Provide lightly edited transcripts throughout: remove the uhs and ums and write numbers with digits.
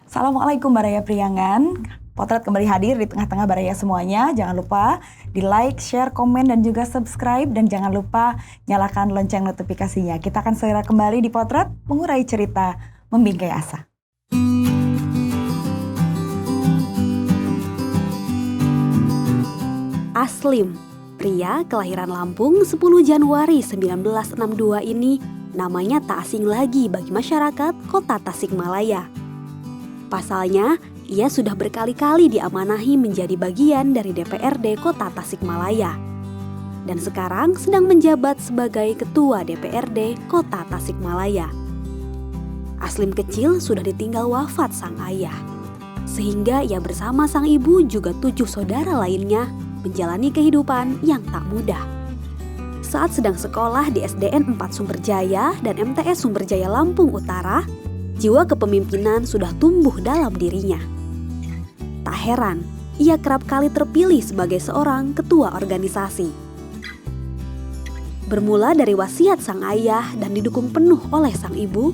Assalamualaikum Baraya Priangan. Potret kembali hadir di tengah-tengah Baraya semuanya. Jangan lupa di like, share, komen, dan juga subscribe. Dan jangan lupa nyalakan lonceng notifikasinya. Kita akan segera kembali di Potret mengurai cerita, membingkai asa. Aslim, pria kelahiran Lampung 10 Januari 1962 ini namanya tak asing lagi bagi masyarakat kota Tasikmalaya. Pasalnya, ia sudah berkali-kali diamanahi menjadi bagian dari DPRD Kota Tasikmalaya. Dan sekarang sedang menjabat sebagai Ketua DPRD Kota Tasikmalaya. Aslim kecil sudah ditinggal wafat sang ayah. Sehingga ia bersama sang ibu juga 7 saudara lainnya menjalani kehidupan yang tak mudah. Saat sedang sekolah di SDN 4 Sumberjaya dan MTS Sumberjaya Lampung Utara, jiwa kepemimpinan sudah tumbuh dalam dirinya. Tak heran, ia kerap kali terpilih sebagai seorang ketua organisasi. Bermula dari wasiat sang ayah dan didukung penuh oleh sang ibu,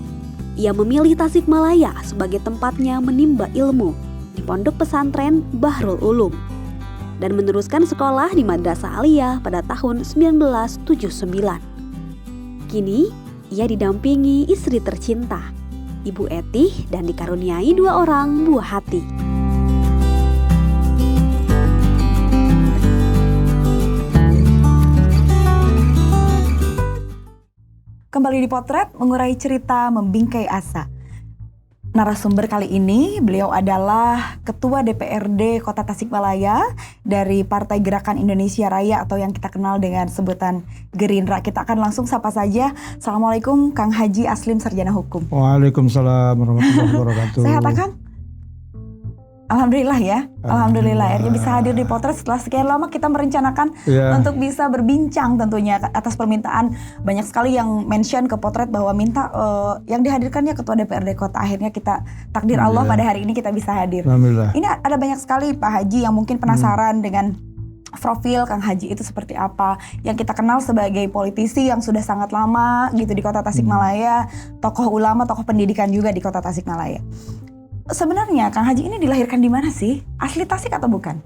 ia memilih Tasikmalaya sebagai tempatnya menimba ilmu di Pondok Pesantren Bahrul Ulum dan meneruskan sekolah di Madrasah Aliyah pada tahun 1979. Kini, ia didampingi istri tercinta, Ibu Etih, dan dikaruniai 2 orang buah hati. Kembali di Potret mengurai cerita, membingkai asa. Narasumber kali ini beliau adalah Ketua DPRD Kota Tasikmalaya dari Partai Gerakan Indonesia Raya atau yang kita kenal dengan sebutan Gerindra. Kita akan langsung sapa saja. Assalamualaikum Kang Haji Aslim, Sarjana Hukum. Waalaikumsalam warahmatullahi wabarakatuh. Sehat Kang? Alhamdulillah ya. Alhamdulillah akhirnya bisa hadir di Potret setelah sekian lama kita merencanakan untuk bisa berbincang tentunya atas permintaan banyak sekali yang mention ke Potret bahwa minta yang dihadirkannya Ketua DPRD Kota. Akhirnya kita takdir Allah pada hari ini kita bisa hadir. Ini ada banyak sekali Pak Haji yang mungkin penasaran dengan profil Kang Haji itu seperti apa, yang kita kenal sebagai politisi yang sudah sangat lama gitu di Kota Tasikmalaya, tokoh ulama, tokoh pendidikan juga di Kota Tasikmalaya. Sebenarnya Kang Haji ini dilahirkan di mana sih? Asli Tasik atau bukan?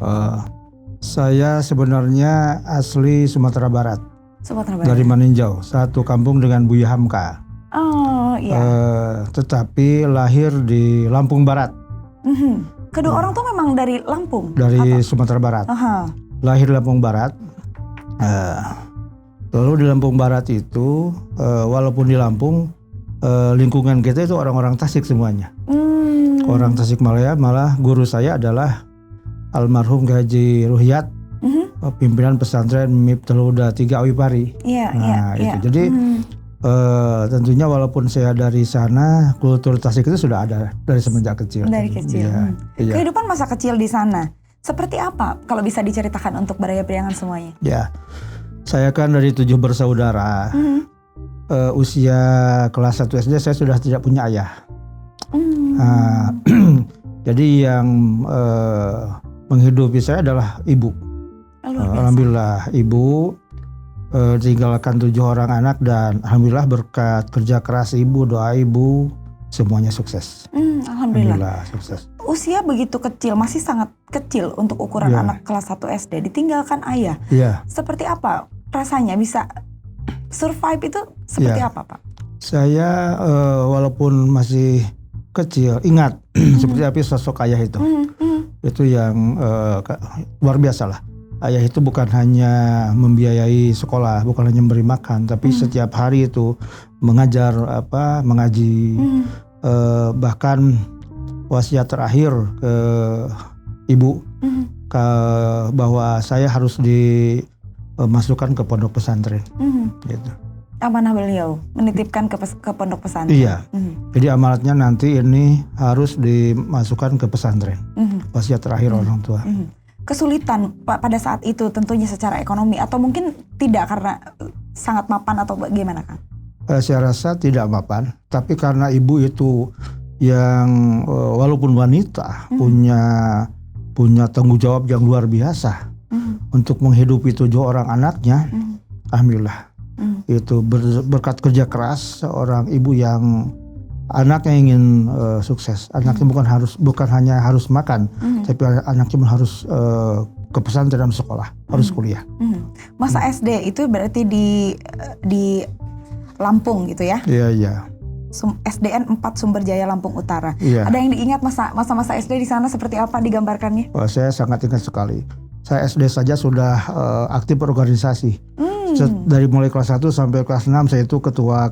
Saya sebenarnya asli Sumatera Barat. Sumatera Barat. Dari Maninjau, satu kampung dengan Buya Hamka. Oh iya. Tetapi lahir di Lampung Barat. Kedua orang tuh memang dari Lampung? Dari Sumatera Barat. Lahir di Lampung Barat. Lalu di Lampung Barat itu, walaupun di Lampung, lingkungan kita itu orang-orang Tasik semuanya. Orang Tasikmalaya, malah guru saya adalah almarhum Haji Ruhyat, pimpinan pesantren Miftul Huda 3 Awipari. Itu. Jadi tentunya walaupun saya dari sana, kultur Tasik itu sudah ada dari semenjak kecil. Dari kecil. Iya. Kehidupan masa kecil di sana seperti apa? Kalau bisa diceritakan untuk Baraya Priangan semuanya. Ya, saya kan dari 7 bersaudara. Usia kelas 1 SD saya sudah tidak punya ayah. Jadi yang menghidupi saya adalah ibu. Alhamdulillah ibu tinggalkan 7 orang anak dan alhamdulillah berkat kerja keras ibu, doa ibu, semuanya sukses. Alhamdulillah sukses. Usia begitu kecil, masih sangat kecil untuk ukuran anak kelas 1 SD, ditinggalkan ayah. Seperti apa rasanya bisa survive itu seperti apa Pak? Saya walaupun masih kecil ingat seperti apa sosok ayah itu. Itu yang luar biasa lah. Ayah itu bukan hanya membiayai sekolah, bukan hanya memberi makan, tapi setiap hari itu mengajar mengaji. Bahkan wasiat terakhir ke ibu bahwa saya harus dimasukkan ke pondok pesantren. Gitu. Amanah beliau menitipkan ke pondok pesantren. Iya. Jadi amanatnya nanti ini harus dimasukkan ke pesantren. Wasiat terakhir orang tua. Kesulitan pada saat itu tentunya secara ekonomi atau mungkin tidak karena sangat mapan atau bagaimana Kang? Saya rasa tidak mapan, tapi karena ibu itu yang walaupun wanita punya tanggung jawab yang luar biasa untuk menghidupi 7 orang anaknya, alhamdulillah. Itu berkat kerja keras seorang ibu yang anaknya ingin sukses. Anaknya bukan hanya harus makan, tapi anaknya pun harus ke pesantren dan sekolah, harus kuliah. Masa SD itu berarti di Lampung gitu ya? Iya. SDN 4 Sumberjaya Lampung Utara. Iya. Ada yang diingat masa-masa SD di sana seperti apa digambarkannya? Saya sangat ingat sekali. Saya SD saja sudah aktif berorganisasi. Dari mulai kelas 1 sampai kelas 6 saya itu ketua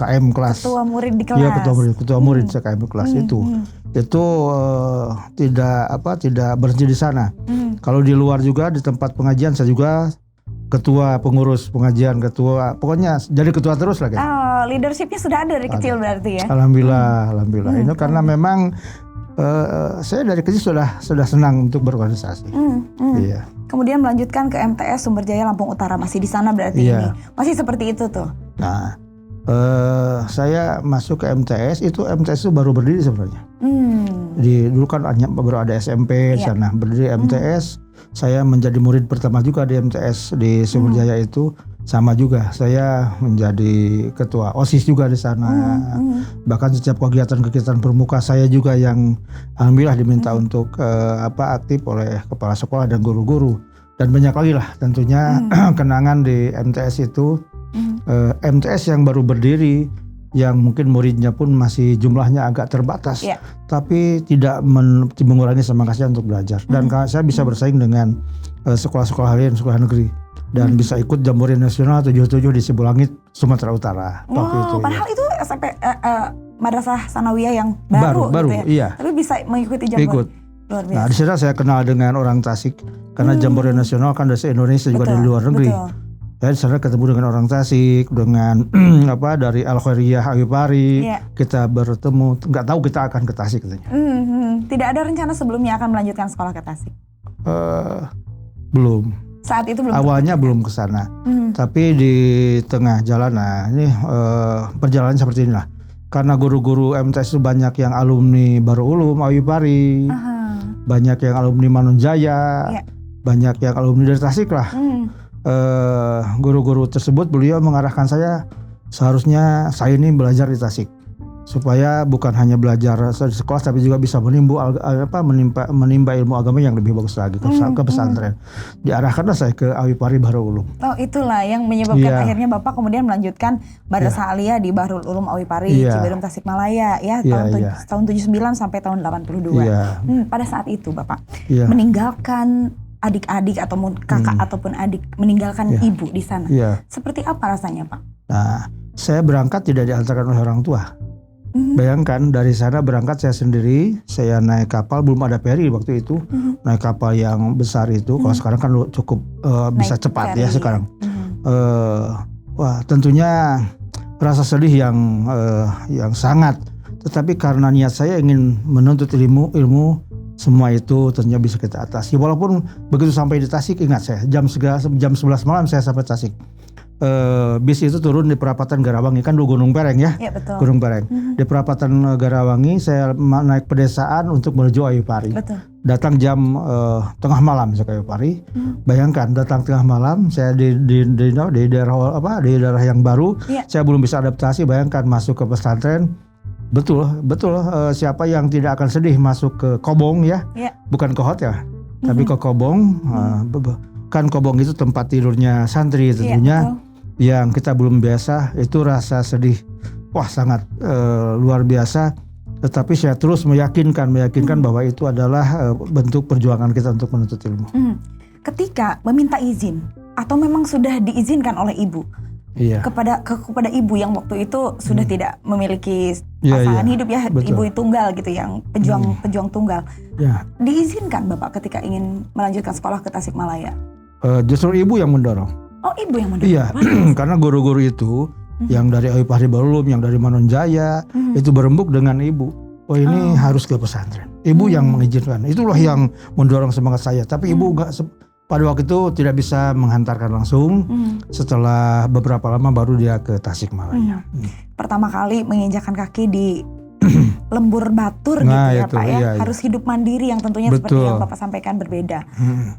KM kelas. Ketua murid di kelas. Iya, ketua murid saya KM kelas itu. Itu tidak berhenti di sana. Kalau di luar juga di tempat pengajian saya juga ketua pengurus pengajian, pokoknya jadi ketua terus lah. Leadershipnya sudah ada dari kecil berarti ya? Alhamdulillah. Ini karena memang saya dari kecil sudah senang untuk berorganisasi. Iya. Kemudian melanjutkan ke MTS Sumberjaya Lampung Utara, masih di sana berarti ini? Masih seperti itu tuh? Nah, saya masuk ke MTS itu baru berdiri sebenarnya. Dulu kan baru ada SMP di sana, berdiri MTS. Saya menjadi murid pertama juga di MTS di Sumberjaya itu, sama juga. Saya menjadi ketua OSIS juga di sana. Bahkan setiap kegiatan pramuka saya juga yang alhamdulillah diminta untuk aktif oleh kepala sekolah dan guru-guru. Dan banyak lagi lah tentunya kenangan di MTS itu. MTS yang baru berdiri, yang mungkin muridnya pun masih jumlahnya agak terbatas, tapi tidak mengurangi semangat saya untuk belajar. Dan saya bisa bersaing dengan sekolah-sekolah lain, sekolah negeri, dan bisa ikut Jambore Nasional 77 di Sibulangit, Sumatera Utara. Padahal itu SMP Madrasah Sanawiyah yang baru gitu ya? Iya. Tapi bisa mengikuti Jambore. Luar biasa. Nah, di sana saya kenal dengan orang Tasik, karena Jambore Nasional kan dari Indonesia juga dari luar negeri. Ya, di sana ketemu dengan orang Tasik, dengan dari Al Khairiyah Ayu Pari, kita bertemu. Nggak tahu kita akan ke Tasik katanya. Tidak ada rencana sebelumnya akan melanjutkan sekolah ke Tasik? Belum. Saat itu belum. Awalnya belum ke sana, tapi di tengah jalan, ini perjalanan seperti inilah. Karena guru-guru MTS itu banyak yang alumni Baru Ulum Ayu Pari, banyak yang alumni Manunjaya, banyak yang alumni dari Tasik lah. Guru-guru tersebut beliau mengarahkan saya seharusnya saya ini belajar di Tasik supaya bukan hanya belajar di sekolah tapi juga bisa menimba ilmu agama yang lebih bagus lagi ke pesantren. Diarahkanlah saya ke Ayu Pari Bahrul Ulum. Itulah yang menyebabkan akhirnya Bapak kemudian melanjutkan Madrasah Aliyah di Bahrul Ulum Ayu Pari, Ciberem Tasikmalaya tahun 79 sampai tahun 82. Pada saat itu Bapak meninggalkan adik-adik ataupun kakak ataupun adik, meninggalkan ibu di sana. Seperti apa rasanya Pak? Nah, saya berangkat tidak diantarkan oleh orang tua. Bayangkan dari sana berangkat saya sendiri, saya naik kapal, belum ada ferry waktu itu, naik kapal yang besar itu. Kalau sekarang kan cukup bisa cepat ferry, ya sekarang. Wah, tentunya rasa sedih yang sangat. Tetapi karena niat saya ingin menuntut ilmu semua itu tentunya bisa kita atasi. Walaupun begitu sampai di Tasik, ingat saya jam 11 malam saya sampai Tasik. Bis itu turun di perapatan Garawangi, kan dulu Gunung Pereng ya? Iya betul. Gunung Pereng. Di perapatan Garawangi saya naik pedesaan untuk menuju Ayu Pari. Betul. Datang jam tengah malam saya ke Ayu Pari. Bayangkan datang tengah malam saya di daerah yang baru. Saya belum bisa adaptasi. Bayangkan masuk ke pesantren. Betul. Siapa yang tidak akan sedih masuk ke Kobong ya? Bukan ke hotel, tapi ke Kobong. Kan Kobong itu tempat tidurnya santri tentunya. Yang kita belum biasa, itu rasa sedih sangat luar biasa. Tetapi saya terus meyakinkan bahwa itu adalah bentuk perjuangan kita untuk menuntut ilmu. Ketika meminta izin atau memang sudah diizinkan oleh ibu kepada ibu yang waktu itu sudah tidak memiliki pasangan hidup ya, betul. Ibu tunggal gitu, yang pejuang tunggal. Diizinkan Bapak ketika ingin melanjutkan sekolah ke Tasikmalaya? Justru ibu yang mendorong. Oh, ibu yang mendorong. Iya, karena guru-guru itu yang dari Ayu Pari Bahrul Ulum, yang dari Manunjaya itu berembuk dengan ibu. Oh ini harus ke pesantren. Ibu yang mengizinkan. Itulah yang mendorong semangat saya. Tapi ibu pada waktu itu tidak bisa menghantarkan langsung. Setelah beberapa lama baru dia ke Tasikmalaya. Pertama kali menginjakan kaki di lembur batur Nah, gitu ya itu, Pak ya. iya. Harus hidup mandiri yang tentunya seperti Betul. yang Bapak sampaikan berbeda.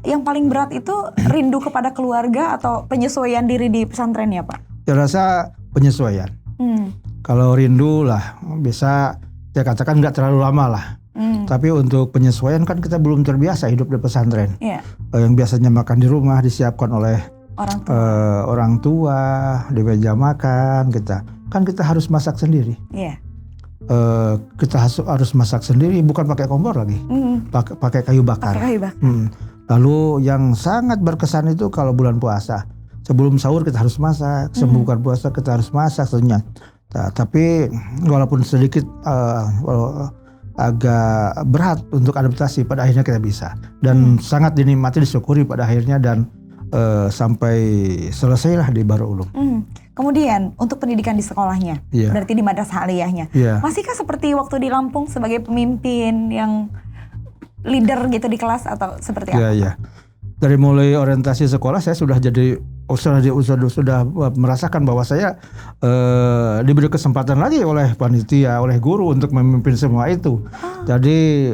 Yang paling berat itu rindu kepada keluarga atau penyesuaian diri di pesantren ya Pak? Saya rasa penyesuaian. Kalau rindu lah bisa saya katakan nggak terlalu lama lah. Tapi untuk penyesuaian kan kita belum terbiasa hidup di pesantren. Iya. Yang biasanya makan di rumah disiapkan oleh orang tua di meja makan kita harus masak sendiri. Iya. Kita harus masak sendiri, bukan pakai kompor lagi, pakai kayu bakar. Lalu yang sangat berkesan itu kalau bulan puasa, sebelum sahur kita harus masak, sebelum buka puasa kita harus masak tentunya. Nah, tapi walaupun sedikit agak berat untuk adaptasi, pada akhirnya kita bisa dan sangat dinikmati, disyukuri pada akhirnya dan sampai selesailah di Baru Ulum. Kemudian untuk pendidikan di sekolahnya, berarti di madrasah aliyahnya, masihkah seperti waktu di Lampung sebagai pemimpin yang leader gitu di kelas atau seperti apa? Iya. Dari mulai orientasi sekolah saya sudah merasakan bahwa saya diberi kesempatan lagi oleh panitia, oleh guru untuk memimpin semua itu. Jadi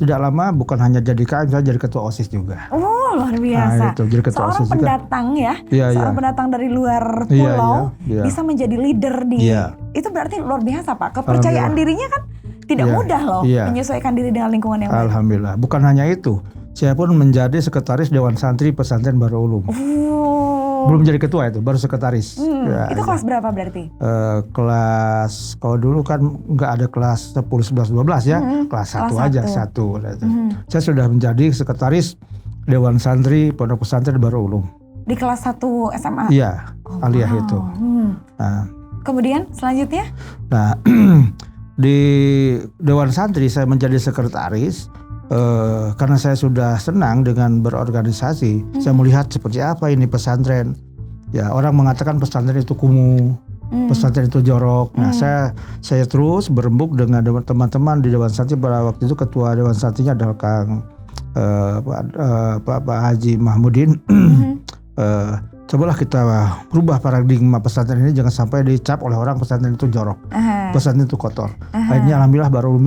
tidak lama bukan hanya jadi KM, saya jadi ketua OSIS juga. Oh, luar biasa. Nah, itu, jadi ketua seorang OSIS pendatang juga. Seorang pendatang dari luar pulau bisa menjadi leader di itu berarti luar biasa Pak. Kepercayaan dirinya kan tidak mudah loh menyesuaikan diri dengan lingkungan yang baru. Alhamdulillah. Bukan hanya itu, saya pun menjadi sekretaris Dewan Santri Pesantren Baru Ulum. Belum jadi ketua itu, baru sekretaris. Itu kelas berapa berarti? Kelas, kalau dulu kan nggak ada kelas 10, 11, 12 ya. Kelas 1 aja, 1. Saya sudah menjadi sekretaris Dewan Santri Pondok Pesantren Baru Ulum. Di kelas 1 SMA? Iya, aliyah itu. Nah, kemudian selanjutnya? Nah, di Dewan Santri saya menjadi sekretaris. Karena saya sudah senang dengan berorganisasi, saya melihat seperti apa ini pesantren. Ya, orang mengatakan pesantren itu kumuh, pesantren itu jorok. Nah, saya terus berembuk dengan teman-teman di Dewan Santri. Pada waktu itu ketua Dewan Santrinya adalah Pak Haji Mahmudin. Cobalah kita rubah paradigma pesantren ini, jangan sampai dicap oleh orang pesantren itu jorok, pesantren itu kotor. Akhirnya alhamdulillah Baru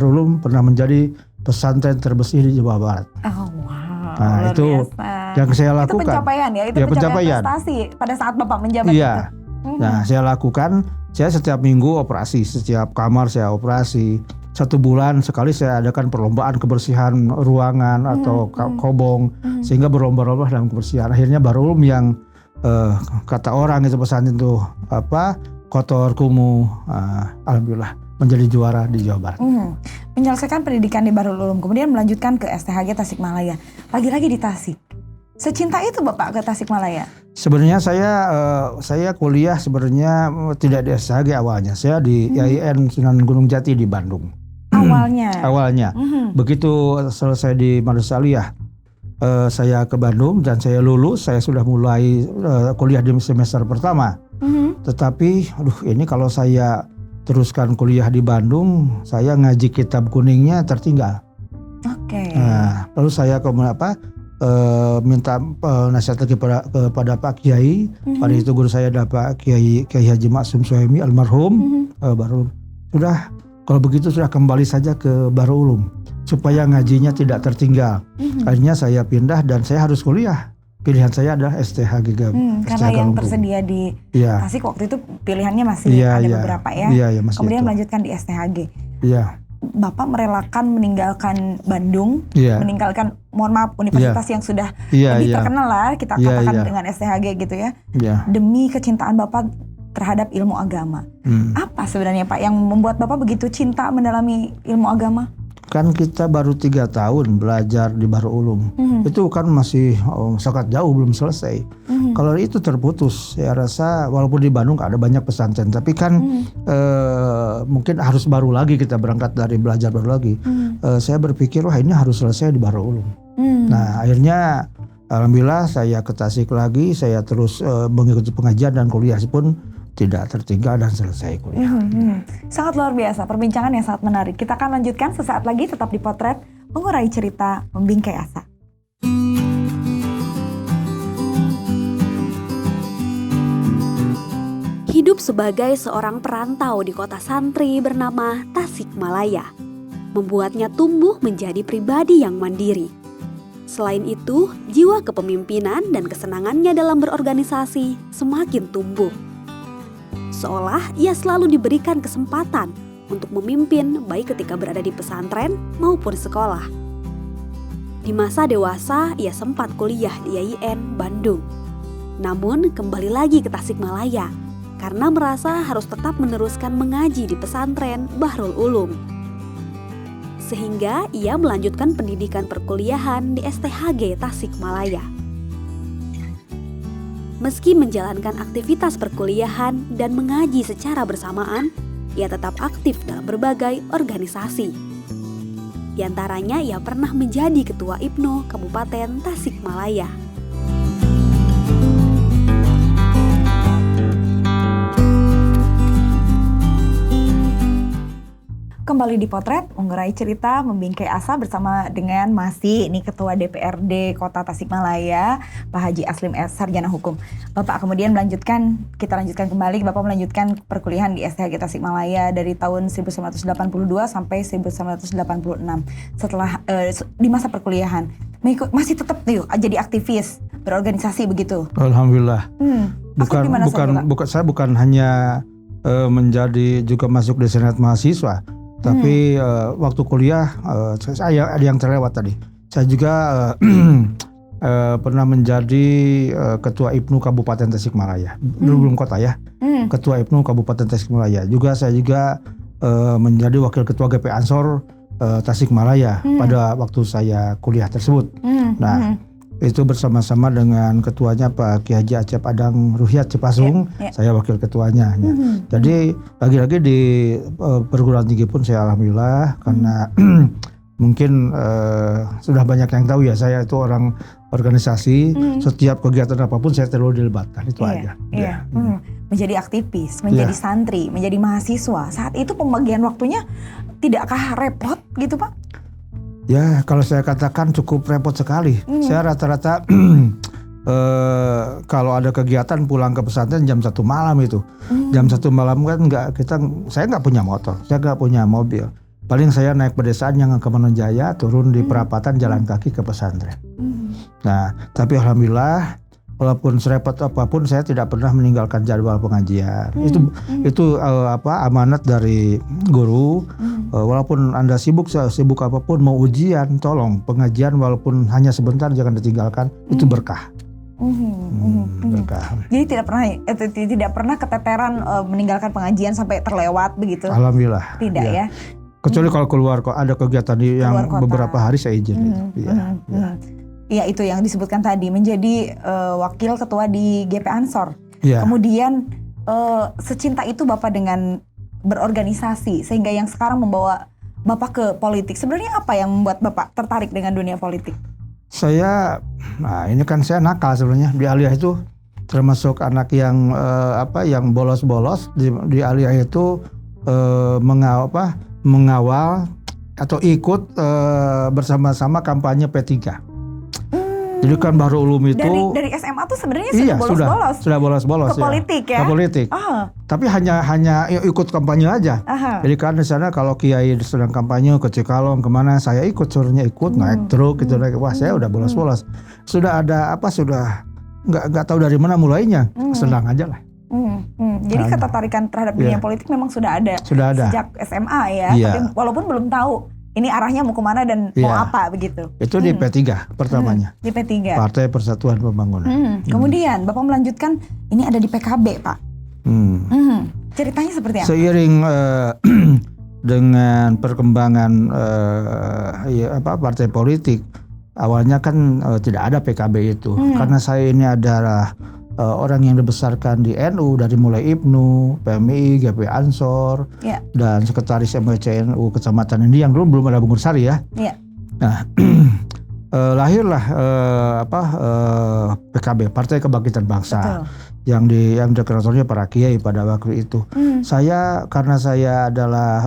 Ulum pernah menjadi pesantren terbersih di Jawa Barat. Oh wow, nah, itu biasa. Yang saya lakukan. Itu pencapaian ya, itu pencapaian prestasi pada saat Bapak menjabat itu. Nah, saya lakukan, saya setiap minggu operasi, setiap kamar saya operasi. 1 bulan sekali saya adakan perlombaan kebersihan ruangan atau kobong, sehingga berlomba-lomba dalam kebersihan. Akhirnya Baru Ulum yang kata orang itu pesantren itu kotor, kumuh, alhamdulillah menjadi juara di Jawa Barat. Menyelesaikan pendidikan di Baru Ulum, kemudian melanjutkan ke STHG Tasikmalaya. Lagi-lagi di Tasik. Secinta itu Bapak ke Tasikmalaya? Sebenarnya saya kuliah sebenarnya tidak di STHG awalnya. Saya di IAIN Sunan Gunung Jati di Bandung. Awalnya. Begitu selesai di Madrasah Aliyah, saya ke Bandung dan saya lulus. Saya sudah mulai kuliah di semester pertama. Tetapi, ini kalau saya teruskan kuliah di Bandung, saya ngaji kitab kuningnya tertinggal. Nah, lalu saya minta nasihat lagi kepada Pak Kiai. Pada itu guru saya ada Pak Kiai Haji Maksum Suhaimi almarhum. Baru sudah, kalau begitu sudah kembali saja ke Baru Ulum supaya ngajinya tidak tertinggal. Akhirnya saya pindah dan saya harus kuliah. Pilihan saya adalah STHG karena yang tersedia di Tasik waktu itu pilihannya masih ada beberapa ya. Kemudian melanjutkan di STHG. Bapak merelakan meninggalkan Bandung, meninggalkan, mohon maaf, universitas yang sudah lebih terkenal lah, kita katakan dengan STHG gitu ya. Demi kecintaan Bapak terhadap ilmu agama. Apa sebenarnya Pak yang membuat Bapak begitu cinta mendalami ilmu agama? Kan kita baru 3 tahun belajar di Baru Ulum. Itu kan masih sangat jauh, belum selesai. Kalau itu terputus, saya rasa walaupun di Bandung ada banyak pesantren, tapi kan mungkin harus baru lagi kita berangkat dari belajar baru lagi. Saya berpikir wah ini harus selesai di Baru Ulum. Nah, akhirnya alhamdulillah saya ke Tasik lagi, saya terus mengikuti pengajian dan kuliah pun tidak tertinggal dan selesai kuliah. Sangat luar biasa, perbincangan yang sangat menarik. Kita akan lanjutkan sesaat lagi, tetap di Potret, mengurai cerita, membingkai asa. Hidup sebagai seorang perantau di kota santri bernama Tasikmalaya membuatnya tumbuh menjadi pribadi yang mandiri. Selain itu, jiwa kepemimpinan dan kesenangannya dalam berorganisasi semakin tumbuh. Seolah ia selalu diberikan kesempatan untuk memimpin baik ketika berada di pesantren maupun sekolah. Di masa dewasa, ia sempat kuliah di IAIN Bandung. Namun kembali lagi ke Tasikmalaya karena merasa harus tetap meneruskan mengaji di pesantren Bahrul Ulum. Sehingga ia melanjutkan pendidikan perkuliahan di STHG Tasikmalaya. Meski menjalankan aktivitas perkuliahan dan mengaji secara bersamaan, ia tetap aktif dalam berbagai organisasi. Di antaranya ia pernah menjadi Ketua IPNO Kabupaten Tasikmalaya. Kembali di Potret, mengurai cerita, membingkai asa bersama dengan masih ini Ketua DPRD Kota Tasikmalaya, Pak Haji Aslim S. Sarjana Hukum. Bapak kemudian kita lanjutkan kembali, Bapak melanjutkan perkuliahan di STHG Tasikmalaya dari tahun 1982 sampai 1986. Setelah di masa perkuliahan, masih tetap jadi aktivis, berorganisasi begitu. Alhamdulillah. Saya bukan hanya menjadi juga masuk di Senat Mahasiswa. Tapi waktu kuliah saya ada yang terlewat tadi. Saya juga pernah menjadi Ketua IPNO Kabupaten Tasikmalaya. Belum kota ya. Ketua IPNO Kabupaten Tasikmalaya. Saya juga menjadi Wakil Ketua GP Ansor Tasikmalaya pada waktu saya kuliah tersebut. Itu bersama-sama dengan ketuanya Pak Ki Haji Acep Adang Ruhyat Cipasung, saya wakil ketuanya. Jadi lagi-lagi di perguruan tinggi pun saya alhamdulillah karena mungkin sudah banyak yang tahu ya, saya itu orang organisasi. Setiap kegiatan apapun saya terlalu dilibatkan, itu aja. Menjadi aktivis, menjadi santri, menjadi mahasiswa. Saat itu pembagian waktunya tidakkah repot gitu Pak? Ya, kalau saya katakan cukup repot sekali. Saya rata-rata kalau ada kegiatan pulang ke pesantren jam 1 malam itu. Jam 1 malam kan saya nggak punya motor, saya nggak punya mobil. Paling saya naik pedesaan yang ke Manonjaya, turun di perapatan jalan kaki ke pesantren. Nah, tapi alhamdulillah walaupun serepot apapun saya tidak pernah meninggalkan jadwal pengajian. Itu amanat dari guru. Walaupun Anda sibuk apapun mau ujian, tolong pengajian walaupun hanya sebentar jangan ditinggalkan. Itu berkah. Berkah. Jadi tidak pernah keteteran meninggalkan pengajian sampai terlewat begitu. Alhamdulillah. Tidak ya. Kecuali kalau keluar kok ada kegiatan yang beberapa hari saya izin. Iya, itu yang disebutkan tadi, menjadi wakil ketua di GP Ansor. Kemudian secinta itu Bapak dengan berorganisasi sehingga yang sekarang membawa Bapak ke politik. Sebenarnya apa yang membuat Bapak tertarik dengan dunia politik? Ini kan saya nakal sebenarnya di Aliyah itu, termasuk anak yang yang bolos-bolos di Aliyah itu, mengawal atau ikut bersama-sama kampanye P3. Jadi kan Bahrul Ulum itu dari SMA tuh sebenarnya sudah bolos-bolos ke politik ya. Ke politik. Tapi hanya ikut kampanye aja. Jadi kan di sana kalau kiai sedang kampanye ke Cikalong kemana, saya suruhnya ikut naik truk gitu. Wah, saya udah bolos-bolos. Sudah ada sudah nggak tahu dari mana mulainya. Senang aja lah. Jadi ketertarikan terhadap dunia politik memang sudah ada sejak SMA ya. Tapi walaupun belum tahu ini arahnya mau kemana dan mau apa begitu. Itu di P3 pertamanya. Di P3. Partai Persatuan Pembangunan. Kemudian Bapak melanjutkan ini ada di PKB Pak. Ceritanya seperti apa? Seiring dengan perkembangan partai politik, awalnya kan tidak ada PKB itu. Karena saya ini adalah orang yang dibesarkan di NU dari mulai IPNU, PMI, GP Ansor, dan sekretaris MWC NU Kecamatan ini yang belum ada Bungur Sari ya. Nah, lahirlah PKB, Partai Kebangkitan Bangsa. Betul. Yang deklaratornya para kiai pada waktu itu. Karena saya adalah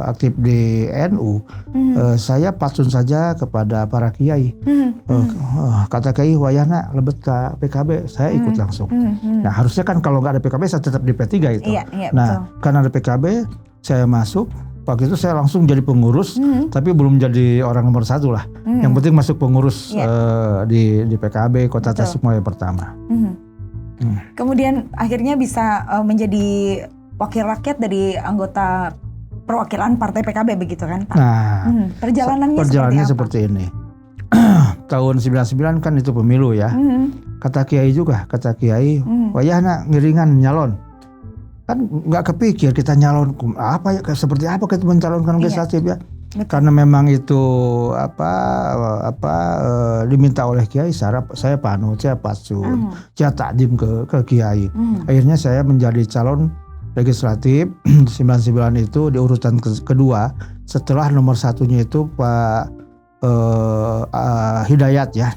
aktif di NU, saya patsun saja kepada para kiai. Kata kiai wayahna lebet ke PKB, saya ikut langsung. Nah harusnya kan kalau nggak ada PKB saya tetap di P3 itu. Iya, Nah betul. karena ada PKB saya masuk. Waktu itu saya langsung jadi pengurus, tapi belum jadi orang nomor 1 lah. Yang penting masuk pengurus di PKB Kota Tasikmalaya pertama. Kemudian akhirnya bisa menjadi wakil rakyat dari anggota perwakilan Partai PKB begitu kan Pak? Nah, perjalanannya seperti ini. Tahun 99 kan itu pemilu ya. Kata Kiai, wayahna ngiringan nyalon. Kan nggak kepikir kita nyalon seperti apa kita mencalonkan legislatif ya. Karena memang itu diminta oleh Kiai, saya panut, saya patsun, saya takdim ke Kiai. Akhirnya saya menjadi calon legislatif 99 itu di urutan kedua setelah nomor 1-nya itu Pak Hidayat ya.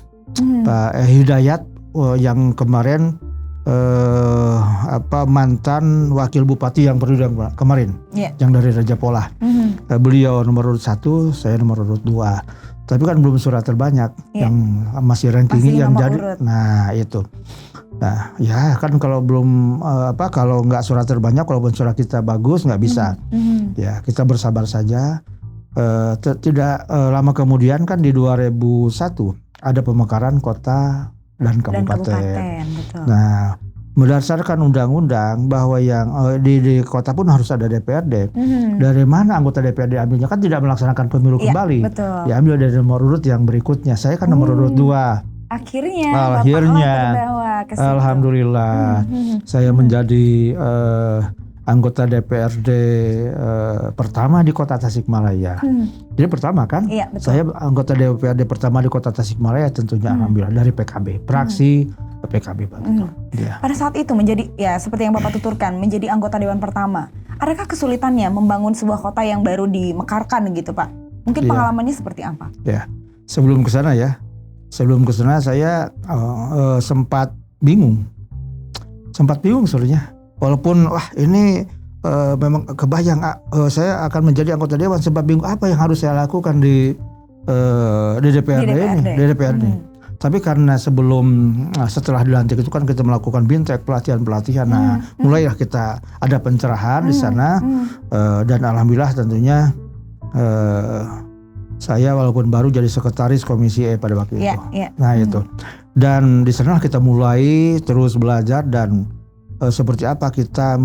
Pak Hidayat yang kemarin mantan wakil bupati yang kemarin yang dari Raja Polah. Beliau nomor urut 1, saya nomor urut 2. Tapi kan belum suara terbanyak yang masih rankingnya yang jadi urut. Nah itu. Nah ya kan kalau belum kalau nggak suara terbanyak, walaupun suara kita bagus nggak bisa. Ya kita bersabar saja. Tidak lama kemudian kan di 2001 ada pemekaran kota dan kabupaten. Betul. Nah, berdasarkan undang-undang bahwa yang di kota pun harus ada DPRD. Dari mana anggota DPRD ambilnya? Kan tidak melaksanakan pemilu kembali. Betul. Diambil dari nomor urut yang berikutnya. Saya kan nomor urut 2. Akhirnya terbawa ke situ. Alhamdulillah. Saya menjadi anggota DPRD pertama di Kota Tasikmalaya. Jadi pertama kan, saya anggota DPRD pertama di Kota Tasikmalaya tentunya alhamdulillah dari PKB, praksi PKB begitu. Pada saat itu menjadi seperti yang Bapak tuturkan, menjadi anggota dewan pertama. Adakah kesulitannya membangun sebuah kota yang baru dimekarkan gitu Pak? Mungkin pengalamannya seperti apa? Ya, sebelum ke sana saya sempat bingung sebenarnya. Walaupun ini memang kebayang saya akan menjadi anggota dewan, sebab bingung apa yang harus saya lakukan di DPRD ini. Tapi karena setelah dilantik itu kan kita melakukan bintek pelatihan. Nah, mulailah kita ada pencerahan di sana dan alhamdulillah tentunya saya walaupun baru jadi sekretaris Komisi E pada waktu itu. Nah itu. Dan di sana kita mulai terus belajar dan seperti apa kita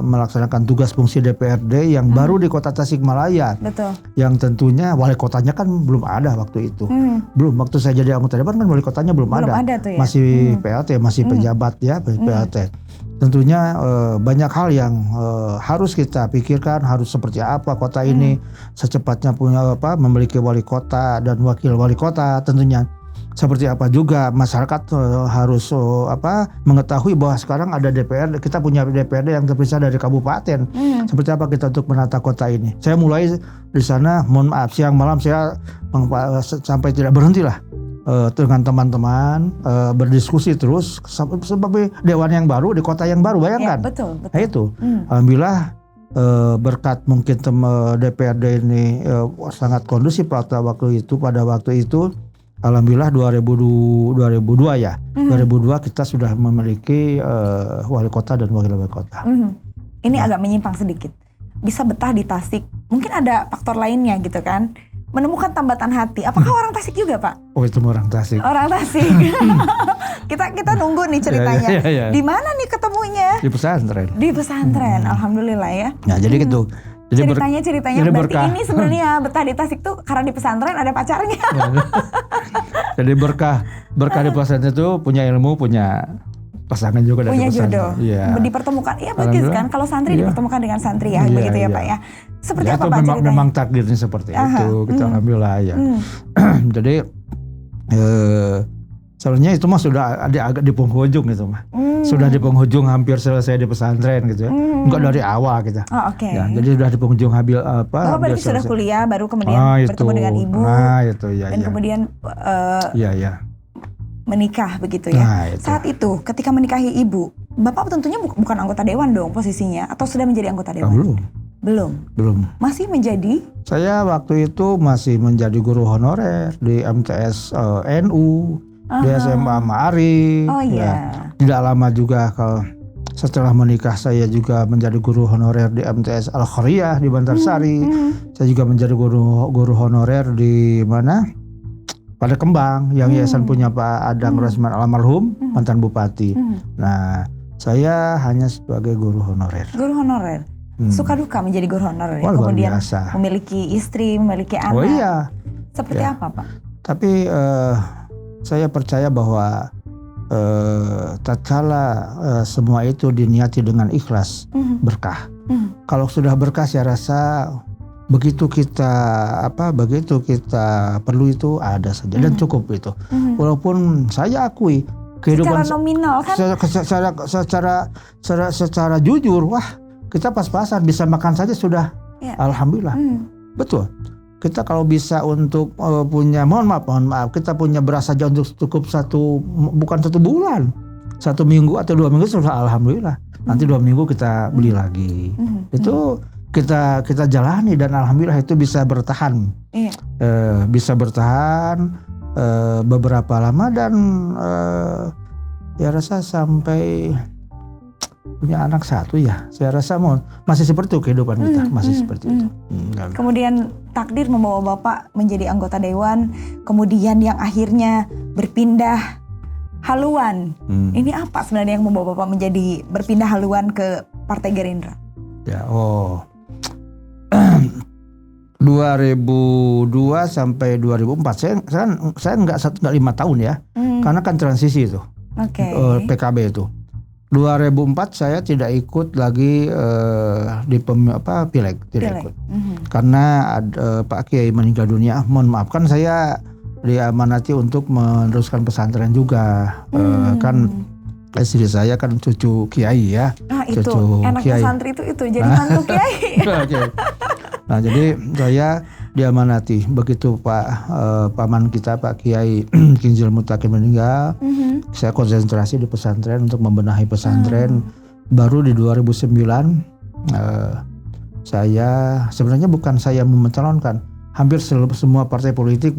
melaksanakan tugas fungsi DPRD yang baru di Kota Tasikmalaya. Betul. Yang tentunya wali kotanya kan belum ada waktu itu. Belum, waktu saya jadi anggota dewan kan wali kotanya belum ada tuh, ya? Masih PLT, masih pejabat ya, PLT. Tentunya banyak hal yang harus kita pikirkan, harus seperti apa kota ini secepatnya memiliki wali kota dan wakil wali kota tentunya. Seperti apa juga masyarakat harus mengetahui bahwa sekarang ada DPRD, kita punya DPRD yang terpisah dari kabupaten. Seperti apa kita untuk menata kota ini. Saya mulai di sana, mohon maaf siang malam saya sampai tidak berhenti lah dengan teman-teman berdiskusi terus sebagai dewan yang baru di kota yang baru, bayangkan. Betul. Nah itu, alhamdulillah berkat mungkin DPRD ini sangat kondusif pada waktu itu. Alhamdulillah 2002 ya. 2002 kita sudah memiliki wali kota dan wakil wali kota. Ini agak menyimpang sedikit. Bisa betah di Tasik. Mungkin ada faktor lainnya gitu kan. Menemukan tambatan hati. Apakah orang Tasik juga, Pak? Oh, itu orang Tasik. Orang Tasik. kita nunggu nih ceritanya. Di mana nih ketemunya? Di pesantren. Di pesantren. Alhamdulillah ya. Nah, jadi gitu. Ceritanya jadi berarti ini sebenarnya betah di Tasik tuh karena di pesantren ada pacarnya. Jadi berkah di pesantren itu punya ilmu, punya pasangan juga dari pesantren. Punya jodoh. Ya. Dipertemukan. Iya bagus kan kalau santri dipertemukan dengan santri ya, begitu ya Pak ya. Seperti apa Pak ceritanya? Memang takdirnya seperti itu. Kita alhamdulillah ya. Jadi Sebenarnya itu mah sudah ada agak di penghujung itu mah. Sudah di penghujung, hampir selesai di pesantren gitu ya. Enggak dari awal kita. Oh, oke. Ya, jadi sudah di penghujung hampir Bapak berarti sudah kuliah baru kemudian bertemu dengan ibu. Itu ya. Dan kemudian menikah begitu ya. Itu. Saat itu ketika menikahi ibu, Bapak tentunya bukan anggota dewan dong posisinya, atau sudah menjadi anggota dewan? Belum. Masih menjadi? Saya waktu itu masih menjadi guru honorer di MTS NU, di SMA Ma'arif. Oh iya. Ya. Tidak lama juga setelah menikah saya juga menjadi guru honorer di MTS Al-Khairiyah di Bantarsari. Saya juga menjadi guru honorer di mana? Pada Kembang, yang yayasan punya Pak Adang Rosman almarhum, mantan bupati. Nah, saya hanya sebagai guru honorer. Guru honorer. Suka duka menjadi guru honorer ya? Kemudian biasa. Memiliki istri, memiliki anak. Oh iya. Seperti apa Pak? Tapi saya percaya bahwa tatkala semua itu diniati dengan ikhlas, berkah. Kalau sudah berkah, saya rasa begitu kita perlu itu ada saja dan cukup itu. Walaupun saya akui kehidupan secara nominal kan? Secara jujur, wah kita pas-pasan bisa makan saja sudah, alhamdulillah. Betul. Kita kalau bisa untuk punya, mohon maaf, kita punya beras saja untuk cukup bukan 1 bulan, 1 minggu atau 2 minggu sudah alhamdulillah. Nanti 2 minggu kita beli lagi. Itu kita jalani dan alhamdulillah itu bisa bertahan. Bisa bertahan beberapa lama dan ya rasa sampai punya anak 1 ya. Saya rasa masih seperti itu kehidupan kita, masih seperti itu. Kemudian takdir membawa Bapak menjadi anggota dewan, kemudian yang akhirnya berpindah haluan. Ini apa sebenarnya yang membawa Bapak berpindah haluan ke Partai Gerindra? Ya, 2002 sampai 2004 saya nggak 5 tahun ya, karena kan transisi itu, PKB itu. 2004 saya tidak ikut lagi di pileg, tidak ikut. Karena Pak Kiai meninggal dunia. Mohon maaf, kan saya diamanati untuk meneruskan pesantren juga. Kan istri saya kan cucu Kiai ya. Itu cucu enaknya Kiai. Santri itu jadi mantu Kiai. Nah, jadi saya diamanati begitu paman kita Pak Kiai Kinjil Mutakin meninggal. Saya konsentrasi di pesantren untuk membenahi pesantren. Baru di 2009 saya sebenarnya bukan saya mencalonkan, hampir semua partai politik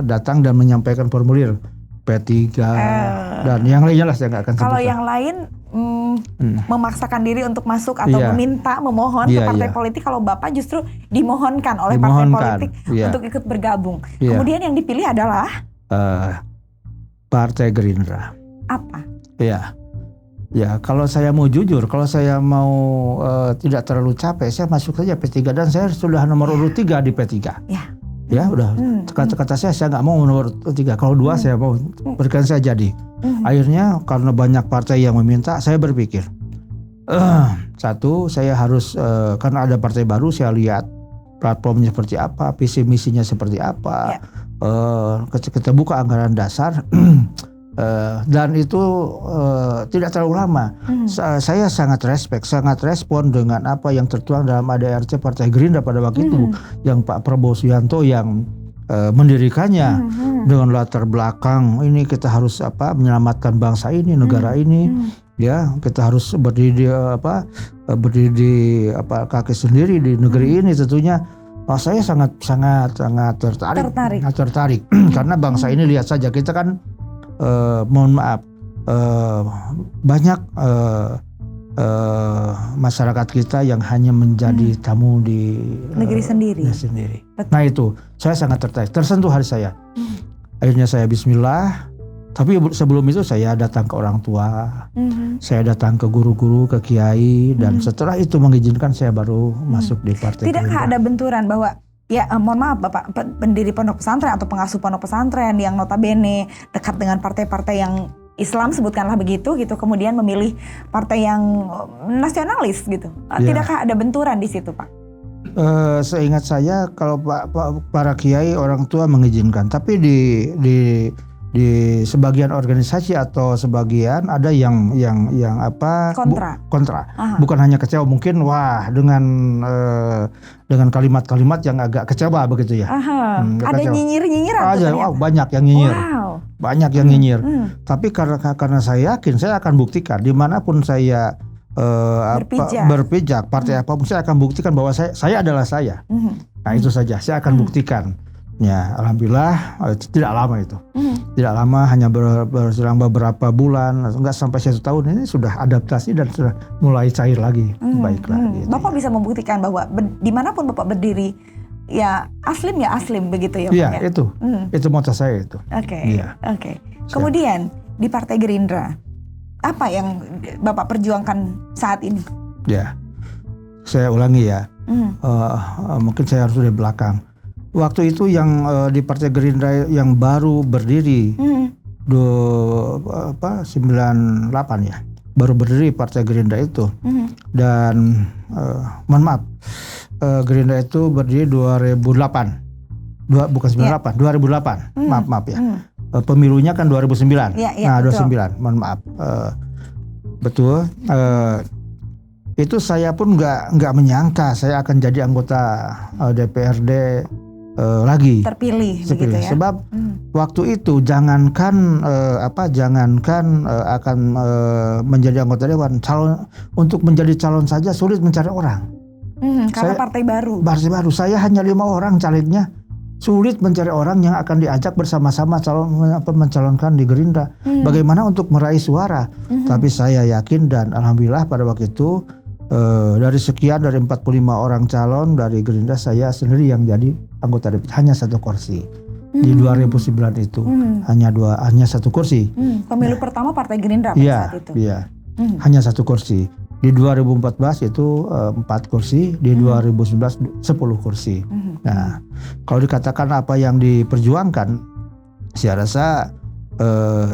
datang dan menyampaikan formulir P3 dan yang lainnya lah saya nggak akan sebutkan. Kalau yang lain memaksakan diri untuk masuk atau memohon ke partai politik, kalau Bapak justru dimohonkan oleh partai politik untuk ikut bergabung. Kemudian yang dipilih adalah Partai Gerindra. Apa? Ya, kalau saya mau jujur, kalau saya mau tidak terlalu capek, saya masuk saja P3 dan saya sudah nomor urut 3 di P3. Ya udah, kata saya nggak mau nomor 3. Kalau 2 saya mau, berikan saya jadi. Akhirnya karena banyak partai yang meminta, saya berpikir, satu saya harus karena ada partai baru, saya lihat platformnya seperti apa, visi misinya seperti apa. Kita buka anggaran dasar. Dan itu tidak terlalu lama. Saya sangat respon dengan apa yang tertuang dalam ADRT Partai Gerindra pada waktu itu, yang Pak Prabowo Subianto yang mendirikannya dengan latar belakang ini kita harus menyelamatkan bangsa ini, negara ini, ya kita harus berdiri kaki sendiri di negeri ini tentunya. Saya sangat tertarik karena bangsa ini, lihat saja kita kan mohon maaf banyak masyarakat kita yang hanya menjadi tamu di negeri sendiri. Nah itu saya sangat tertarik, tersentuh hati saya. Akhirnya saya bismillah. Tapi sebelum itu saya datang ke orang tua, saya datang ke guru-guru, ke kiai, dan setelah itu mengizinkan saya baru masuk di partai. Tidakkah ada benturan bahwa mohon maaf Bapak, pendiri pondok pesantren atau pengasuh pondok pesantren yang notabene dekat dengan partai-partai yang Islam, sebutkanlah begitu gitu, kemudian memilih partai yang nasionalis gitu. Tidakkah ada benturan di situ Pak? Seingat saya kalau para kiai orang tua mengizinkan, tapi di sebagian organisasi atau sebagian ada yang apa kontra. Bukan hanya kecewa, mungkin dengan kalimat-kalimat yang agak kecewa begitu ya. Ada nyinyir-nyinyiran aja. Banyak yang nyinyir. Banyak yang nyinyir. Tapi karena saya yakin saya akan buktikan dimanapun saya berpijak partai apapun, saya akan buktikan bahwa saya adalah saya. Nah itu saja, saya akan buktikan. Ya, alhamdulillah tidak lama itu. Tidak lama, hanya berselang beberapa bulan, enggak sampai 1 tahun ini sudah adaptasi dan sudah mulai cair lagi, baik lagi. Bapak bisa membuktikan bahwa dimanapun Bapak berdiri, ya aslim begitu ya Pak? Iya, itu moto saya itu. Oke. Kemudian di Partai Gerindra, apa yang Bapak perjuangkan saat ini? Ya, saya ulangi ya. Mungkin saya harus dari belakang. Waktu itu yang di Partai Gerindra yang baru berdiri 98 ya, baru berdiri Partai Gerindra itu. Dan mohon maaf, Gerindra itu berdiri 2008, bukan 98, 2008. Maaf ya. Pemilunya kan 2009. Nah 2009, mohon maaf. Betul. Itu saya pun nggak menyangka saya akan jadi anggota DPRD lagi terpilih begitu ya. Sebab waktu itu jangankan akan menjadi anggota dewan, untuk menjadi calon saja sulit mencari orang. Karena partai baru. Saya hanya 5 orang calegnya. Sulit mencari orang yang akan diajak bersama-sama mencalonkan di Gerindra. Bagaimana untuk meraih suara? Tapi saya yakin dan alhamdulillah pada waktu itu dari 45 orang calon dari Gerindra, saya sendiri yang jadi anggota DPR, hanya 1 kursi. Di 2009 itu hanya 1 kursi. Pemilu pertama Partai Gerindra pada saat itu. Iya. Hanya 1 kursi. Di 2014 itu 4 kursi, di 2019 10 kursi. Nah, kalau dikatakan apa yang diperjuangkan, saya rasa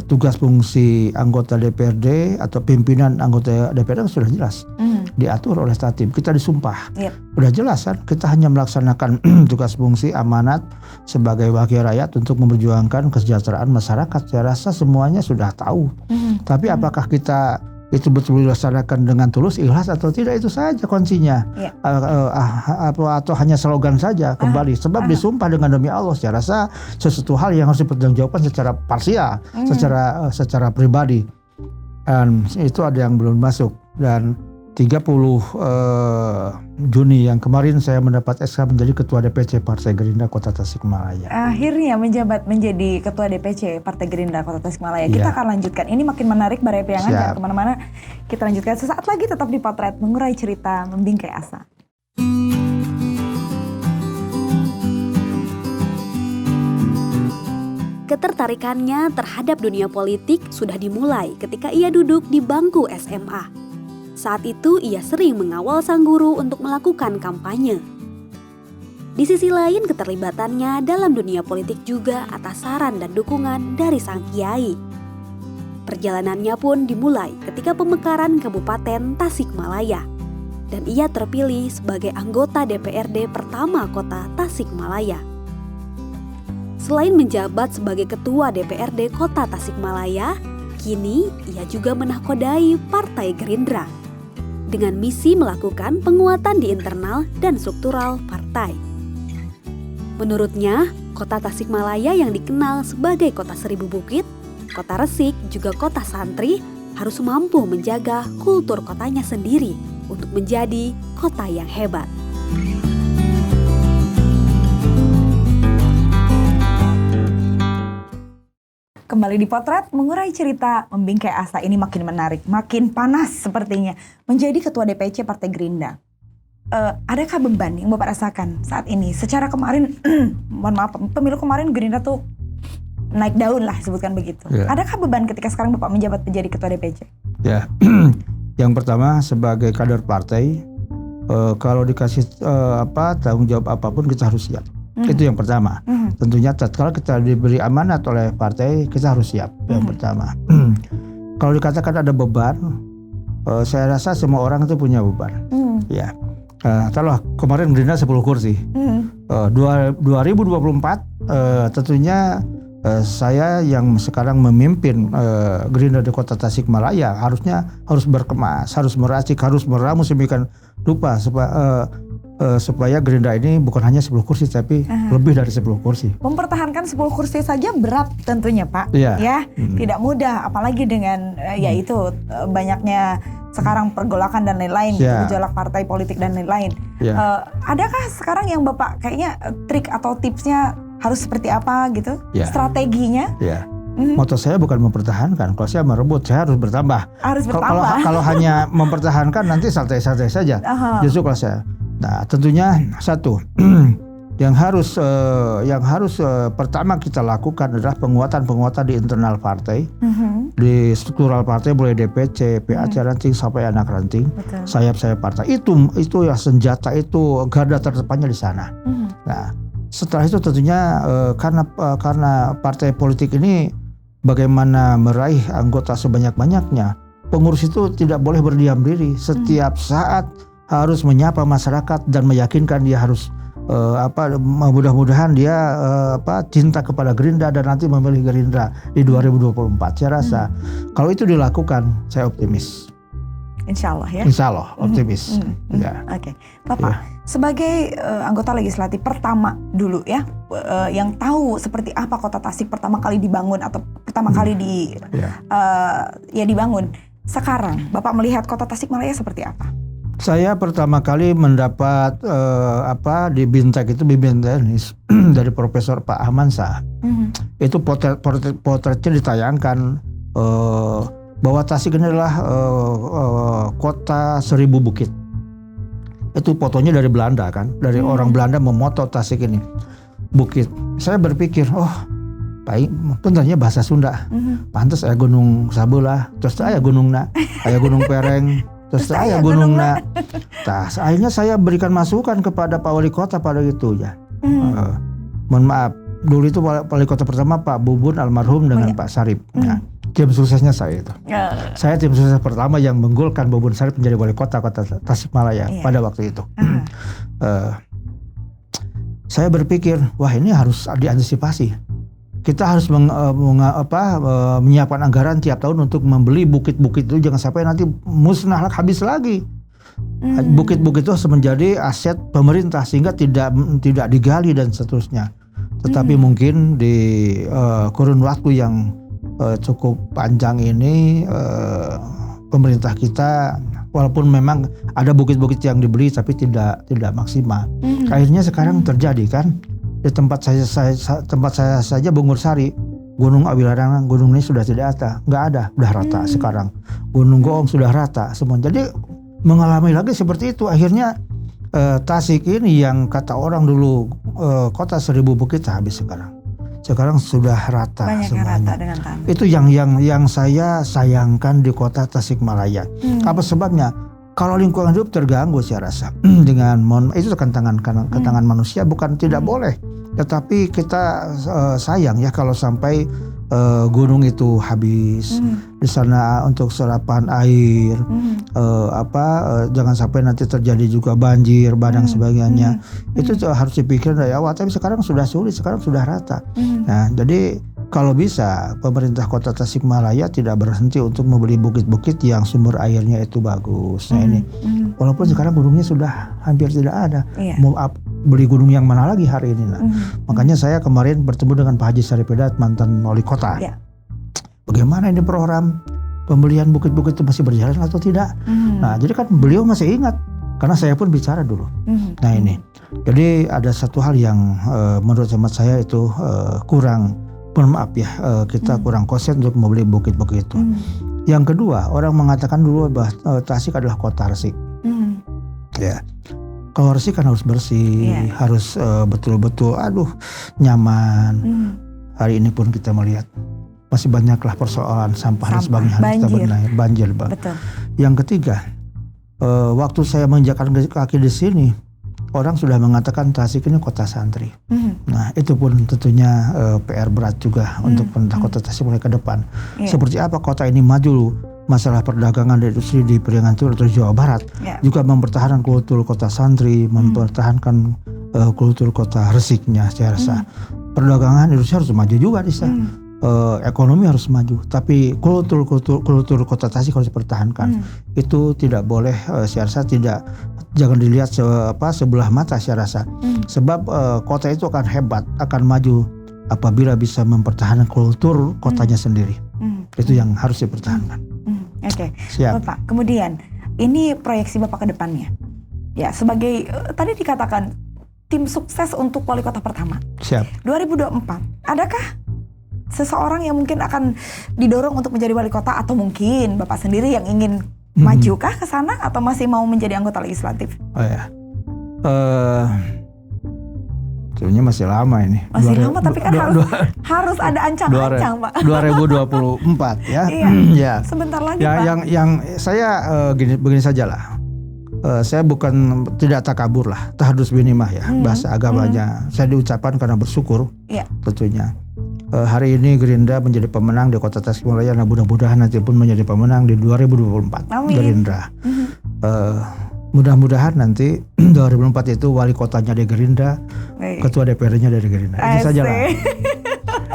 tugas fungsi anggota DPRD atau pimpinan anggota DPRD sudah jelas diatur oleh Statim. Kita disumpah, udah jelas kan. Kita hanya melaksanakan tugas fungsi amanat sebagai wakil rakyat untuk memperjuangkan kesejahteraan masyarakat. Saya rasa semuanya sudah tahu. Tapi apakah kita itu betul dilaksanakan dengan tulus, ikhlas atau tidak, itu saja kuncinya. Atau hanya slogan saja kembali. Sebab disumpah dengan demi Allah. Saya rasa sesuatu hal yang harus dipertanggungjawabkan secara parsial, secara pribadi. Dan itu ada yang belum masuk. Dan 30 Juni yang kemarin saya mendapat SK menjadi Ketua DPC Partai Gerindra Kota Tasikmalaya. Akhirnya menjabat menjadi Ketua DPC Partai Gerindra Kota Tasikmalaya. Kita akan lanjutkan. Ini makin menarik, Baraya Priangan. Jangan kemana-mana. Kita lanjutkan sesaat lagi, tetap di Potret, mengurai cerita, membingkai asa. Ketertarikannya terhadap dunia politik sudah dimulai ketika ia duduk di bangku SMA. Saat itu ia sering mengawal sang guru untuk melakukan kampanye. Di sisi lain, keterlibatannya dalam dunia politik juga atas saran dan dukungan dari sang kiai. Perjalanannya pun dimulai ketika pemekaran Kabupaten Tasikmalaya, dan ia terpilih sebagai anggota DPRD pertama Kota Tasikmalaya. Selain menjabat sebagai Ketua DPRD Kota Tasikmalaya, kini ia juga menahkodai Partai Gerindra dengan misi melakukan penguatan di internal dan struktural partai. Menurutnya, Kota Tasikmalaya yang dikenal sebagai Kota Seribu Bukit, Kota Resik, juga Kota Santri harus mampu menjaga kultur kotanya sendiri untuk menjadi kota yang hebat. Kembali di Potret, mengurai cerita, membingkai asa. Ini makin menarik, makin panas sepertinya. Menjadi Ketua DPC Partai Gerindra. Adakah beban yang Bapak rasakan saat ini? Secara kemarin, mohon maaf, pemilu kemarin Gerindra tuh naik daun lah, sebutkan begitu. Adakah beban ketika sekarang Bapak menjabat menjadi Ketua DPC? Ya, yang pertama sebagai kader partai, kalau dikasih tanggung jawab apapun kita harus siap. Itu yang pertama. Tentunya kalau kita diberi amanat oleh partai, kita harus siap. Yang pertama. Kalau dikatakan ada beban, saya rasa semua orang itu punya beban. Ya, Taruhlah kemarin Gerindra 10 kursi. 2024 tentunya saya yang sekarang memimpin Gerindra di Kota Tasikmalaya harus berkemas, harus meracik, harus meramu sedemikian rupa supaya Gerindra ini bukan hanya 10 kursi tapi lebih dari 10 kursi. Mempertahankan 10 kursi saja berat tentunya Pak. Ya, tidak mudah apalagi dengan yaitu banyaknya sekarang pergolakan dan lain-lain, gejolak partai politik dan lain-lain. Adakah sekarang yang Bapak kayaknya trik atau tipsnya harus seperti apa gitu? Strateginya? Moto saya bukan mempertahankan. Kalau saya merebut, saya harus bertambah. Kalau hanya mempertahankan nanti santai-santai saja. Justru kalau saya, nah tentunya satu yang harus pertama kita lakukan adalah penguatan di internal partai, di struktural partai mulai DPC, PAC ranting sampai anak ranting, sayap-sayap partai itu ya senjata itu garda terdepannya di sana. Nah setelah itu tentunya karena partai politik ini bagaimana meraih anggota sebanyak-banyaknya, pengurus itu tidak boleh berdiam diri. Setiap saat harus menyapa masyarakat dan meyakinkan dia harus mudah-mudahan dia cinta kepada Gerindra dan nanti memilih Gerindra di 2024. Saya rasa kalau itu dilakukan, saya optimis. Insya Allah ya. Insya Allah optimis. Oke, Bapak sebagai anggota legislatif pertama dulu ya, yang tahu seperti apa Kota Tasik pertama kali dibangun atau pertama kali dibangun. Sekarang Bapak melihat Kota Tasikmalaya seperti apa? Saya pertama kali mendapat di Bintek itu Bimbingan Teknis dari Profesor Pak Ahmansyah. Itu potretnya ditayangkan bahwa Tasik ini adalah kota 1000 bukit. Itu fotonya dari Belanda kan, dari orang Belanda memoto Tasik ini bukit. Saya berpikir, baik, tentunya bahasa Sunda. Pantas aya Gunung Sabelah, terus aya Gunungna, aya Gunung Pereng, terus aya Gunungna. Akhirnya saya berikan masukan kepada Pak Wali Kota pada itu ya. Mohon maaf, dulu itu Wali Kota pertama Pak Bubun almarhum dengan Pak Sarip. Tim suksesnya saya itu. Saya tim sukses pertama yang menggolkan Bubun Sarip menjadi Wali Kota Tasikmalaya pada waktu itu. Saya berpikir, wah ini harus diantisipasi. Kita harus menyiapkan anggaran tiap tahun untuk membeli bukit-bukit itu, jangan sampai nanti musnah habis lagi. Bukit-bukit itu harus menjadi aset pemerintah sehingga tidak digali dan seterusnya. Tetapi mungkin di kurun waktu yang cukup panjang ini pemerintah kita walaupun memang ada bukit-bukit yang dibeli tapi tidak maksimal. Akhirnya sekarang terjadi kan di tempat saya saja Bungur Sari, Gunung Awilarang, gunung ini sudah tidak ada, udah rata sekarang. Gunung Goong sudah rata semua. Jadi mengalami lagi seperti itu. Akhirnya Tasik ini yang kata orang dulu kota 1000 bukit habis sekarang sudah rata. Banyak semuanya. Rata dengan tanah. Itu yang saya sayangkan di Kota Tasikmalaya. Apa sebabnya? Kalau lingkungan hidup terganggu saya rasa dengan itu kan tangan manusia, bukan tidak boleh. Tetapi kita sayang ya kalau sampai gunung itu habis di sana untuk serapan air, jangan sampai nanti terjadi juga banjir, bandang sebagainya. Itu harus dipikirkan dari awal. Tapi sekarang sudah sulit, sekarang sudah rata. Nah, jadi kalau bisa pemerintah Kota Tasikmalaya tidak berhenti untuk membeli bukit-bukit yang sumber airnya itu bagus. Nah ini, walaupun sekarang gunungnya sudah hampir tidak ada, mau beli gunung yang mana lagi hari ini lah. Makanya saya kemarin bertemu dengan Pak Haji Saripedat, mantan wali kota. Bagaimana ini program pembelian bukit-bukit itu masih berjalan atau tidak? Nah jadi kan beliau masih ingat karena saya pun bicara dulu. Nah ini, jadi ada satu hal yang menurut hemat saya itu kurang. Maaf ya, kita kurang konsen untuk membeli bukit-bukit itu. Yang kedua, orang mengatakan dulu bahwa Tasik adalah kota resik. Ya, kalau resik kan harus bersih, harus betul-betul, nyaman. Hari ini pun kita melihat masih banyaklah persoalan sampah dan sebagainya harus kita benahi, banjir. Betul. Yang ketiga, waktu saya menginjakkan kaki di sini, orang sudah mengatakan Tasik ini kota santri. Nah itu pun tentunya PR berat juga untuk pemerintah Kota Tasik mulai ke depan. Seperti apa kota ini maju masalah perdagangan dan industri di Periangan Timur atau Jawa Barat, juga mempertahankan kultur kota santri, mempertahankan kultur kota resiknya. Saya rasa perdagangan industri harus maju juga di sana. Ekonomi harus maju, tapi kultur kota Tasik harus dipertahankan. Itu tidak boleh, saya rasa jangan dilihat sebelah mata, saya rasa. Sebab kota itu akan hebat, akan maju apabila bisa mempertahankan kultur kotanya sendiri. Itu yang harus dipertahankan. Oke, siap. Bapak. Kemudian ini proyeksi Bapak ke depannya. Ya, sebagai tadi dikatakan tim sukses untuk wali kota pertama. Siap. 2024, adakah seseorang yang mungkin akan didorong untuk menjadi wali kota, atau mungkin Bapak sendiri yang ingin majukah ke sana, atau masih mau menjadi anggota legislatif? Oh ya. Sebenarnya masih lama ini. Masih lama, tapi kan harus ada ancang-ancang, Pak. 2024 ya. Iya. Ya. Sebentar lagi, ya, Pak. Yang saya begini sajalah. Saya bukan tidak takabur lah, tahadus binimah ya, bahasa agamanya. Saya diucapkan karena bersyukur. Iya. Tentunya. Hari ini Gerindra menjadi pemenang di Kota Tasikmalaya, dan mudah-mudahan nanti pun menjadi pemenang di 2024. Amin. Gerindra. Mudah-mudahan nanti 2024 itu wali kotanya dari Gerindra, ketua DPR-nya dari Gerindra. Itu saja lah.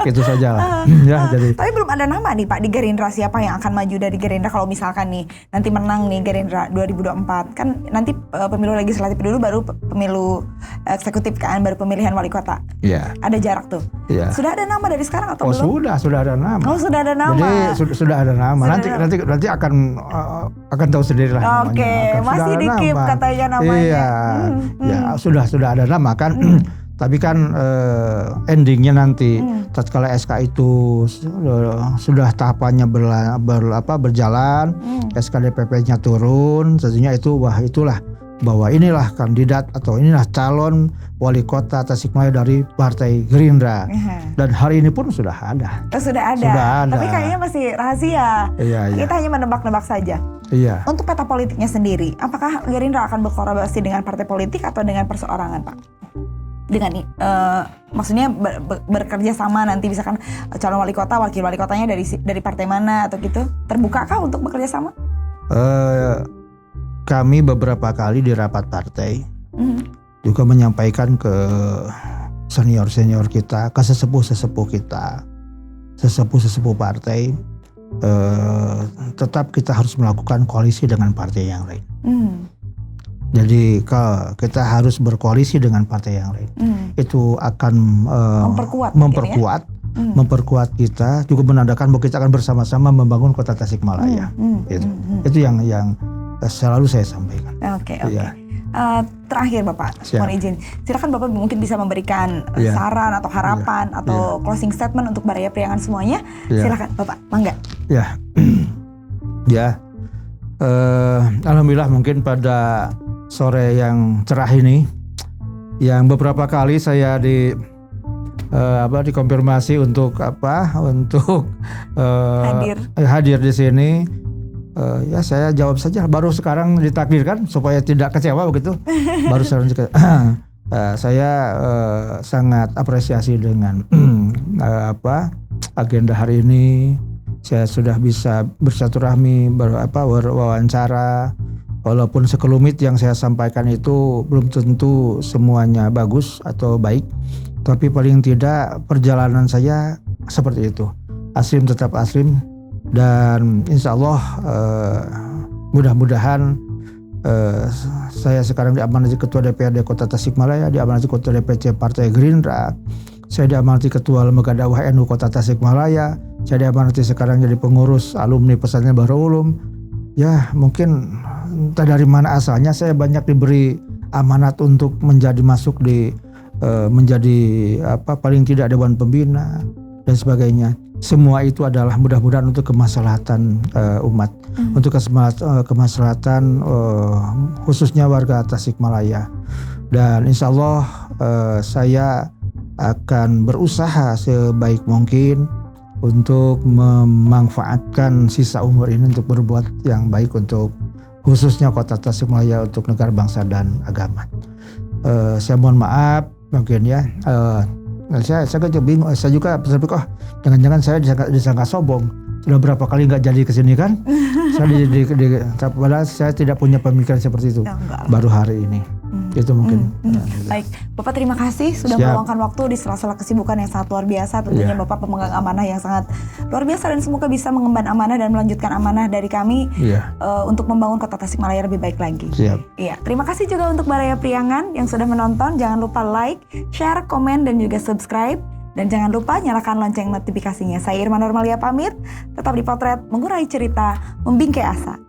Itu saja lah. Ya, jadi. Tapi belum ada nama nih Pak di Gerindra, siapa yang akan maju dari Gerindra kalau misalkan nih nanti menang nih Gerindra 2024. Kan nanti pemilu legislatif dulu, baru pemilu eksekutif kan, baru pemilihan wali kota. Iya. Ada jarak tuh. Iya. Sudah ada nama dari sekarang atau belum? Sudah ada nama. Oh, sudah ada nama. Jadi sudah ada nama. Nanti akan tahu sendiri lah namanya. Oke, masih dikip katanya namanya. Iya. Ya, sudah ada nama kan. Tapi kan endingnya nanti tatkala SK itu sudah tahapannya berjalan, SK DPP-nya turun, tentunya itulah bahwa inilah kandidat atau inilah calon wali kota Tasikmalaya dari Partai Gerindra. Dan hari ini pun sudah ada. Sudah ada. Tapi kayaknya masih rahasia. Iya. Kita hanya menebak-nebak saja. Iya. Untuk peta politiknya sendiri, apakah Gerindra akan berkolaborasi dengan partai politik atau dengan perseorangan, Pak? Dengan maksudnya bekerja sama nanti, misalkan calon wali kota, wakil wali kotanya dari partai mana atau gitu, terbukakah untuk bekerja sama? Kami beberapa kali di rapat partai juga menyampaikan ke senior kita, ke sesepuh kita, sesepuh partai, tetap kita harus melakukan koalisi dengan partai yang lain. Jadi kita harus berkoalisi dengan partai yang lain. Itu akan memperkuat kita, juga menandakan bahwa kita akan bersama-sama membangun kota Tasikmalaya. Itu yang selalu saya sampaikan. Oke. Terakhir Bapak, mohon izin, silakan Bapak mungkin bisa memberikan saran atau harapan atau closing statement untuk Baraya Priangan semuanya. Silakan Bapak, mangga. Alhamdulillah, mungkin pada sore yang cerah ini, yang beberapa kali saya dikonfirmasi untuk hadir di sini. Ya saya jawab saja, baru sekarang ditakdirkan supaya tidak kecewa begitu. Baru sekarang saya sangat apresiasi dengan agenda hari ini. Saya sudah bisa bersilaturahmi, berwawancara. Walaupun sekelumit yang saya sampaikan itu belum tentu semuanya bagus atau baik, tapi paling tidak perjalanan saya seperti itu. Aslim tetap aslim, dan insya Allah mudah-mudahan saya sekarang diamanati Ketua DPRD Kota Tasikmalaya, diamanati Ketua DPC Partai Gerindra, saya diamanati Ketua Lembaga Dakwah NU Kota Tasikmalaya, saya diamanati sekarang jadi pengurus alumni Pesantren Bahrul Ulum. Ya mungkin entah dari mana asalnya saya banyak diberi amanat untuk masuk di menjadi paling tidak dewan pembina dan sebagainya. Semua itu adalah mudah-mudahan untuk kemaslahatan umat, untuk kemaslahatan khususnya warga Tasikmalaya. Dan insya Allah saya akan berusaha sebaik mungkin untuk memanfaatkan sisa umur ini untuk berbuat yang baik untuk khususnya kota Tasikmalaya, untuk negara, bangsa, dan agama. Saya mohon maaf mungkin ya, saya juga bingung, saya juga berpikir jangan-jangan saya disangka sombong. sudah berapa kali nggak jadi kesini kan? Padahal saya tidak punya pemikiran seperti itu. Baru hari ini. Itu mungkin. Baik, Bapak terima kasih sudah meluangkan waktu di sela-sela kesibukan yang sangat luar biasa. Tentunya Bapak pemegang amanah yang sangat luar biasa dan semoga bisa mengemban amanah dan melanjutkan amanah dari kami untuk membangun Kota Tasikmalaya lebih baik lagi. Iya, terima kasih juga untuk Baraya Priangan yang sudah menonton. Jangan lupa like, share, komen dan juga subscribe. Dan jangan lupa nyalakan lonceng notifikasinya. Saya Irma Normalia pamit, tetap di Potret, mengurai cerita, membingkai asa.